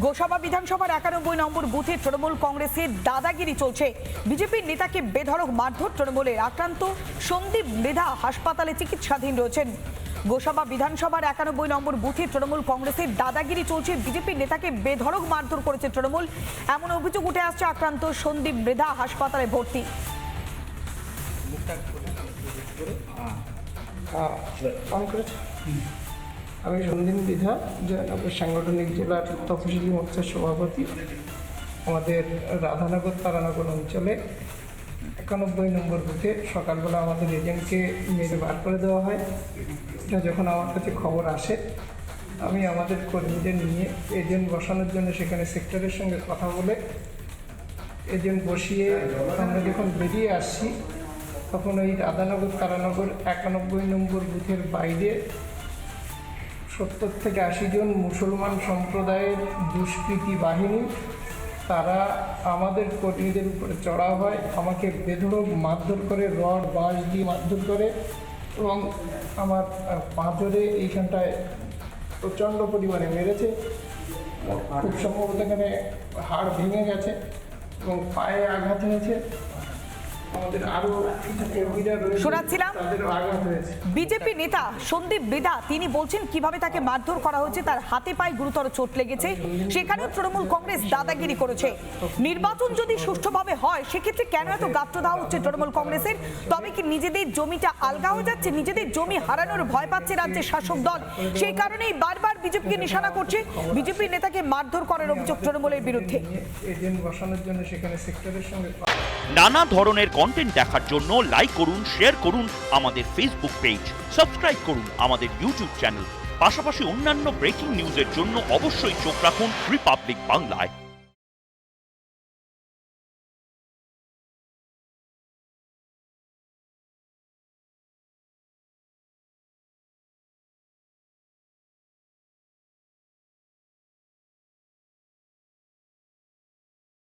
গোসাবা বিধানসভার 91 নম্বর বুথে তৃণমূল কংগ্রেসের দাদাগিরি চলছে। বিজেপির নেতাকে বেধড়ক মারধর তৃণমূলের। আক্রান্ত সন্দীপ মৃধা হাসপাতালে চিকিৎসাধীন রয়েছেন। গোসাবা বিধানসভার 91 নম্বর বুথে তৃণমূল কংগ্রেসের দাদাগিরি চলছে। বিজেপির নেতাকে বেধড়ক মারধর করেছে তৃণমূল, এমন অভিযোগ উঠে আসছে। আক্রান্ত সন্দীপ মৃধা হাসপাতালে ভর্তি। আমি সন্দীপ মৃধা, জয়নগর সাংগঠনিক জেলার তফসিলি মোর্চার সভাপতি। আমাদের রাধানগর তারানগর অঞ্চলে 91 নম্বর বুথে সকালবেলা আমাদের এজেন্টকে মেরে বার করে দেওয়া হয়। এটা যখন আমার কাছে খবর আসে, আমি আমাদের কর্মীদের নিয়ে এজেন্ট বসানোর জন্য সেখানে সেক্টরের সঙ্গে কথা বলে এজেন্ট বসিয়ে আমরা যখন বেরিয়ে আসছি, তখন ওই রাধানগর তারানগর 91 নম্বর বুথের বাইরে 70 থেকে 80 জন মুসলমান সম্প্রদায়ের দুষ্কৃতী বাহিনী, তারা আমাদের কর্মীদের উপরে চড়াও হয়। আমাকে বেধড়ক মারধর করে, রড বাঁশ দিয়ে মারধর করে এবং আমার পাঁজরে এইখানটায় প্রচণ্ড পরিমাণে মেরেছে। খুব সম্ভবত এখানে হাড় ভেঙে গেছে এবং পায়ে আঘাত হয়েছে। শোনাচ্ছিলাম বিজেপি নেতা সন্দীপ মৃধা, তিনি বলছেন কিভাবে তাকে মারধর করা হয়েছে। তার হাতে পায়ে গুরুতর চোট লেগেছে। সেখানেও তৃণমূল কংগ্রেস দাদাগিরি করেছে। নির্বাচন যদি সুষ্ঠুভাবে হয়, সেক্ষেত্রে কেন এত গাত্র দেওয়া হচ্ছে তৃণমূল কংগ্রেসের? তবে কি নিজেদের জমিটা আলগা হয়ে যাচ্ছে? নিজেদের জমি হারানোর ভয় পাচ্ছে রাজ্যের শাসক দল, সেই কারণেই বারবার বিজেপিকে নিশানা করছে। বিজেপির নেতাকে মারধর করার অভিযোগ তৃণমূলের বিরুদ্ধে। এজেন্ট বসানোর জন্য সেখানে সেক্টরের সঙ্গে নানা ধরনের কন্টেন্ট দেখার জন্য লাইক করুন, শেয়ার করুন আমাদের ফেসবুক পেজ, সাবস্ক্রাইব করুন আমাদের ইউটিউব চ্যানেল। পাশাপাশি অন্যান্য ব্রেকিং নিউজের জন্য অবশ্যই চোখ রাখুন রিপাবলিক বাংলায়।